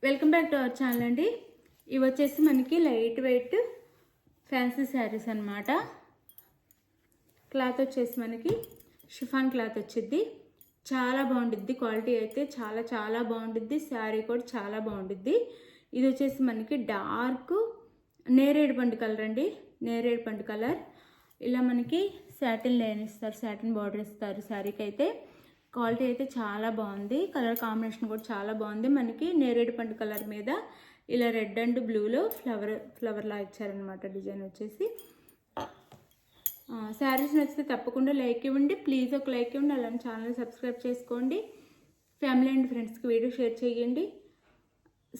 Welcome back to our channel అండి. ఇవి వచ్చేసి మనకి లైట్ వెయిట్ ఫ్యాన్సీ శారీస్ అన్నమాట. క్లాత్ వచ్చేసి మనకి షిఫాన్ క్లాత్ వచ్చింది. చాలా బాగుంటుంది. క్వాలిటీ అయితే చాలా బాగుంటుంది. శారీ కూడా చాలా బాగుంటుంది. ఇది వచ్చేసి మనకి డార్క్ నేరేడు పండు కలర్ అండి. నేరేడు పండు కలర్. ఇలా మనకి సాటిన్ లైన్ ఇస్తారు, సాటిన్ బార్డర్ ఇస్తారు శారీకి అయితే. క్వాలిటీ అయితే చాలా బాగుంది. కలర్ కాంబినేషన్ కూడా చాలా బాగుంది. మనకి నేరేడు పండు కలర్ మీద ఇలా రెడ్ అండ్ బ్లూలో ఫ్లవర్ లా ఇచ్చారనమాట. డిజైన్ వచ్చేసి శారీస్ నచ్చితే తప్పకుండా లైక్ ఇవ్వండి. ప్లీజ్ ఒక లైక్ ఇవ్వండి. అలానే ఛానల్ సబ్స్క్రైబ్ చేసుకోండి. ఫ్యామిలీ అండ్ ఫ్రెండ్స్కి వీడియో షేర్ చేయండి.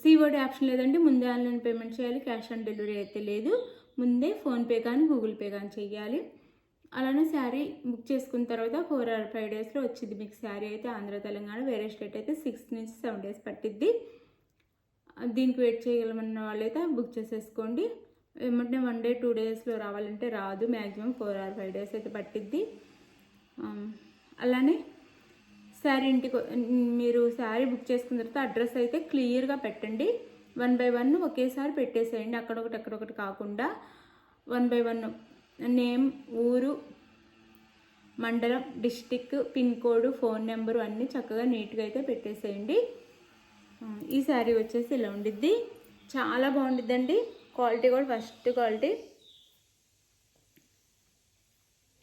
సిఓడి ఆప్షన్ లేదండి. ముందే ఆన్లైన్ పేమెంట్ చేయాలి. క్యాష్ ఆన్ డెలివరీ అయితే లేదు. ముందే ఫోన్పే కానీ గూగుల్ పే కానీ చెయ్యాలి. అలానే శారీ బుక్ చేసుకున్న తర్వాత 4 or 5 డేస్లో వచ్చింది మీకు శారీ అయితే. ఆంధ్ర తెలంగాణ వేరే స్టేట్ అయితే 6 నుంచి 7 డేస్ పట్టిద్ది. దీనికి వెయిట్ చేయగలమన్న వాళ్ళైతే బుక్ చేసేసుకోండి. ఏమంటే 1 day 2 daysలో రావాలంటే రాదు. మ్యాక్సిమం 4 or 5 డేస్ అయితే పట్టిద్ది. అలానే శారీ ఇంటికి మీరు శారీ బుక్ చేసుకున్న తర్వాత అడ్రస్ అయితే క్లియర్గా పెట్టండి. 1 by 1 ఒకేసారి పెట్టేసేయండి. అక్కడొకటి కాకుండా 1 by 1 నేమ్, ఊరు, మండలం, district, pin code, phone number అన్నీ చక్కగా నీట్గా అయితే పెట్టేసేయండి. ఈ శారీ వచ్చేసి ఇలా ఉండిద్ది. చాలా బాగుండిద్దండి. క్వాలిటీ కూడా ఫస్ట్ క్వాలిటీ.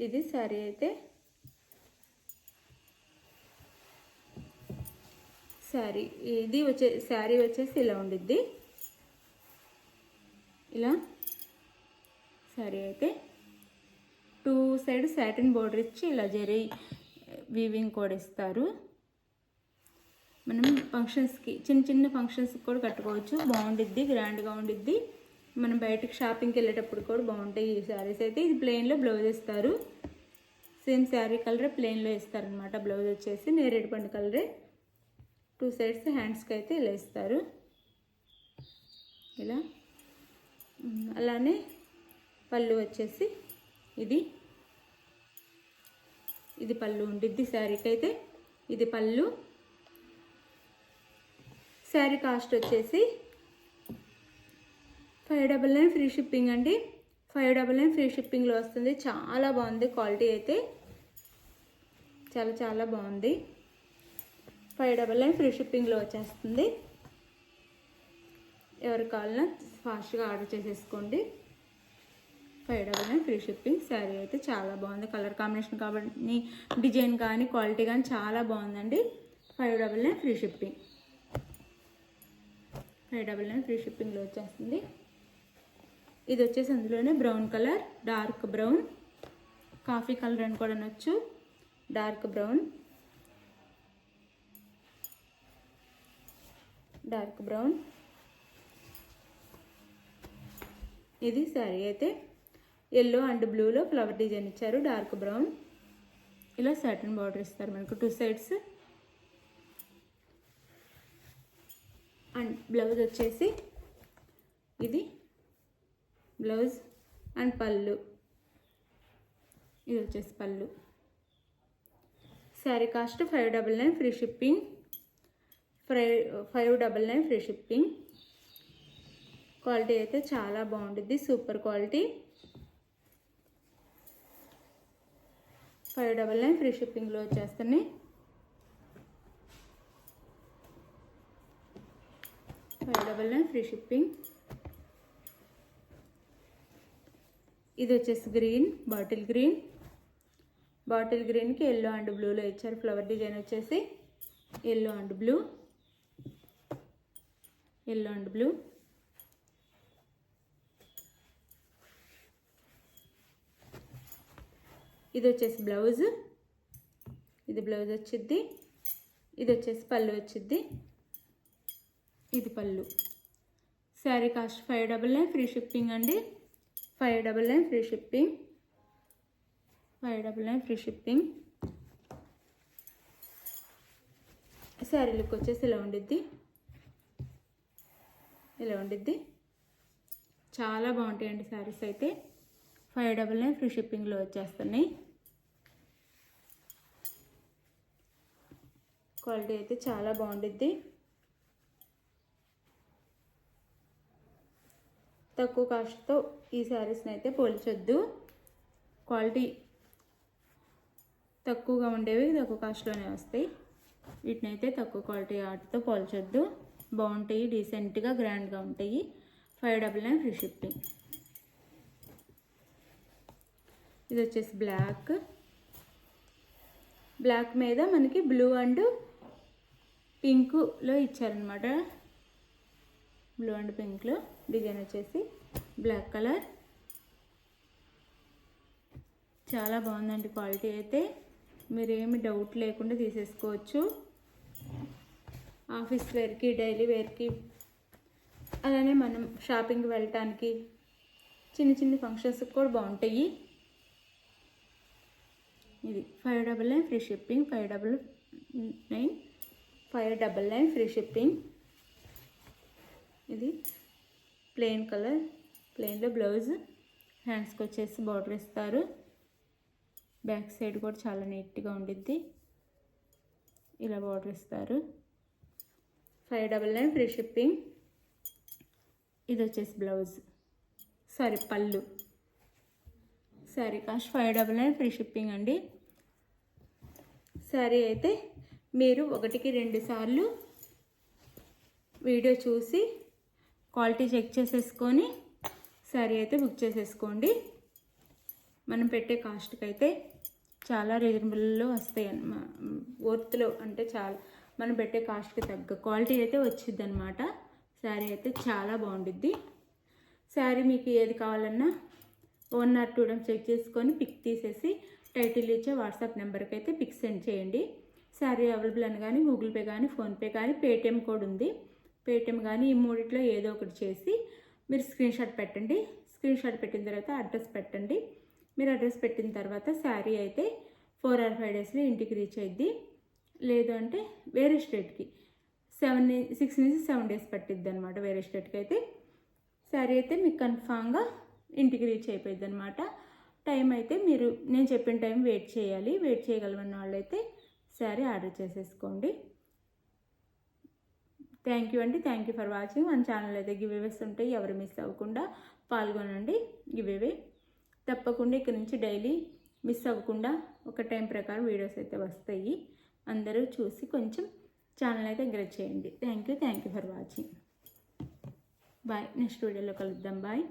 ఇది శారీ అయితే. శారీ వచ్చేసి ఇలా ఉండిద్ది. ఇలా శారీ అయితే 2 sides సాటిన్ బోర్డర్ ఇచ్చి ఇలా జరీ వీవింగ్ కూడా ఇస్తారు. మనం ఫంక్షన్స్కి చిన్న ఫంక్షన్స్కి కూడా కట్టుకోవచ్చు. బాగుండిద్ది, గ్రాండ్గా ఉండిద్ది. మనం బయటకు షాపింగ్కి వెళ్ళేటప్పుడు కూడా బాగుంటాయి ఈ శారీస్ అయితే. ఇది ప్లెయిన్లో బ్లౌజ్ ఇస్తారు. సేమ్ శారీ కలరే ప్లెయిన్లో ఇస్తారనమాట. బ్లౌజ్ వచ్చేసి నేరేడు పండు కలరే. 2 sides హ్యాండ్స్కి అయితే ఇలా ఇస్తారు. ఇలా అలానే పళ్ళు వచ్చేసి ఇది పళ్ళు ఉండిద్ది శారీకి అయితే. ఇది పళ్ళు. శారీ కాస్ట్ వచ్చేసి 599 ఫ్రీ షిప్పింగ్ అండి. 599 ఫ్రీ షిప్పింగ్లో వస్తుంది. చాలా బాగుంది. క్వాలిటీ అయితే చాలా బాగుంది. 599 ఫ్రీ షిప్పింగ్లో వచ్చేస్తుంది. ఎవరు కావాలన్నా ఫాస్ట్గా ఆర్డర్ చేసేసుకోండి. 599 ఫ్రీ షిప్పింగ్. శారీ అయితే చాలా బాగుంది. కలర్ కాంబినేషన్ కాబట్టి డిజైన్ కానీ క్వాలిటీ కానీ చాలా బాగుందండి. 599 ఫ్రీ షిప్పింగ్. 599 ఫ్రీ షిప్పింగ్లో వచ్చేస్తుంది. ఇది వచ్చేసి అందులోనే brown colour, dark brown, coffee colour అని కూడా అనొచ్చు. డార్క్ బ్రౌన్, ఇది శారీ అయితే. ఎల్లో అండ్ బ్లూలో ఫ్లవర్ డిజైన్ ఇచ్చారు. Dark brown. ఇలా సాటిన్ బార్డర్ ఇస్తారు మనకు 2 sides. అండ్ బ్లౌజ్ వచ్చేసి ఇది బ్లౌజ్ అండ్ పళ్ళు. ఇది వచ్చేసి పళ్ళు. Sari cost 599 free shipping. 599 free shipping. Quality అయితే చాలా బాగుంటుంది. Super quality. 599 ఫ్రీ షిప్పింగ్లో వచ్చేస్తున్నాయి. 599 ఫ్రీ షిప్పింగ్. ఇది వచ్చేసి గ్రీన్, బాటిల్ గ్రీన్కి ఎల్లో అండ్ బ్లూలో ఇచ్చారు. ఫ్లవర్ డిజైన్ వచ్చేసి ఎల్లో అండ్ బ్లూ. ఇది వచ్చేసి బ్లౌజ్. ఇది బ్లౌజ్ వచ్చిద్ది. ఇది వచ్చేసి పళ్ళు వచ్చిద్ది. ఇది పళ్ళు. శారీ కాస్ట్ 599 ఫ్రీ షిప్పింగ్ అండి. 599 free shipping. 599 free shipping. Sari look వచ్చేసి ఇలా ఉండిద్ది. చాలా బాగుంటాయండి శారీస్ అయితే. 599 ఫ్రీ షిప్పింగ్లో వచ్చేస్తున్నాయి. క్వాలిటీ అయితే చాలా బాగుండిద్ది. తక్కువ కాస్ట్తో ఈ శారీస్ని అయితే పోల్చొద్దు. క్వాలిటీ తక్కువగా ఉండేవి తక్కువ కాస్ట్లోనే వస్తాయి. వీటిని అయితే తక్కువ క్వాలిటీ వాటితో పోల్చొద్దు. బాగుంటాయి, డీసెంట్గా గ్రాండ్గా ఉంటాయి. 599 ఫ్రీ షిప్పింగ్. ఇది వచ్చేసి బ్లాక్ మీద మనకి బ్లూ అండ్ పింక్లో ఇచ్చారనమాట. బ్లూ అండ్ పింక్లో డిజైన్ వచ్చేసి బ్లాక్ కలర్. చాలా బాగుందండి క్వాలిటీ అయితే. మీరేమి డౌట్ లేకుండా తీసేసుకోవచ్చు. ఆఫీస్ వేర్కి, డైలీ వేర్కి, అలానే మనం షాపింగ్కి వెళ్ళటానికి, చిన్న ఫంక్షన్స్కి కూడా బాగుంటాయి. ఇది 599 ఫ్రీ షిప్పింగ్. 599 free shipping. ఇది ప్లెయిన్ కలర్, ప్లెయిన్లో బ్లౌజ్, హ్యాండ్స్కి వచ్చేసి బార్డర్ ఇస్తారు. బ్యాక్ సైడ్ కూడా చాలా నీట్గా ఉండిద్ది. ఇలా బార్డర్ ఇస్తారు. 599 ఫ్రీ షిప్పింగ్. ఇది వచ్చేసి బ్లౌజ్, పళ్ళు. శారీ కాస్ట్ 599 ఫ్రీ షిప్పింగ్ అండి. శారీ అయితే మీరు 1-2 సార్లు వీడియో చూసి క్వాలిటీ చెక్ చేసేసుకొని శారీ అయితే బుక్ చేసేసుకోండి. మనం పెట్టే కాస్ట్కి అయితే చాలా రీజనబుల్లో వస్తాయి అన్నమాట. వర్త్లో అంటే చాలా మనం పెట్టే కాస్ట్కి తగ్గ క్వాలిటీ అయితే వచ్చింది అనమాట. శారీ అయితే చాలా బాగుండిద్ది. శారీ మీకు ఏది కావాలన్నా 1 or 2 టైమ్స్ చెక్ చేసుకొని పిక్ తీసేసి టైటిల్ ఇచ్చే వాట్సాప్ నెంబర్కి అయితే పిక్ సెండ్ చేయండి. శారీ అవైలబుల్ అని కానీ గూగుల్ పే కానీ ఫోన్పే కానీ పేటిఎం కూడా ఉంది. పేటిఎం కానీ ఈ మూడిట్లో ఏదో ఒకటి చేసి మీరు స్క్రీన్ షాట్ పెట్టండి. స్క్రీన్ షాట్ పెట్టిన తర్వాత అడ్రస్ పెట్టండి. మీరు అడ్రస్ పెట్టిన తర్వాత శారీ అయితే 4 or 5 డేస్లో ఇంటికి రీచ్ అయ్యిద్ది. లేదు అంటే వేరే స్టేట్కి 6 నుంచి 7 డేస్ పట్టిద్ది అనమాట. వేరే స్టేట్కి అయితే శారీ అయితే మీకు కన్ఫామ్గా ఇంటికి రీచ్ అయిపోయింది అనమాట. టైం అయితే మీరు నేను చెప్పిన టైం వెయిట్ చేయాలి. వెయిట్ చేయగలమన్న వాళ్ళైతే శారీ ఆర్డర్ చేసేసుకోండి. థ్యాంక్ యూ అండి. Thank you for watching. మన ఛానల్ అయితే గివేవేస్ ఉంటాయి, ఎవరు మిస్ అవ్వకుండా పాల్గొనండి. గివేవే తప్పకుండా ఇక్కడ నుంచి డైలీ మిస్ అవ్వకుండా ఒక టైం ప్రకారం వీడియోస్ అయితే వస్తాయి. అందరూ చూసి కొంచెం ఛానల్ అయితే ఎంకరేజ్ చేయండి. Thank you for watching. Bye. Next వీడియోలో కలుద్దాం. బాయ్.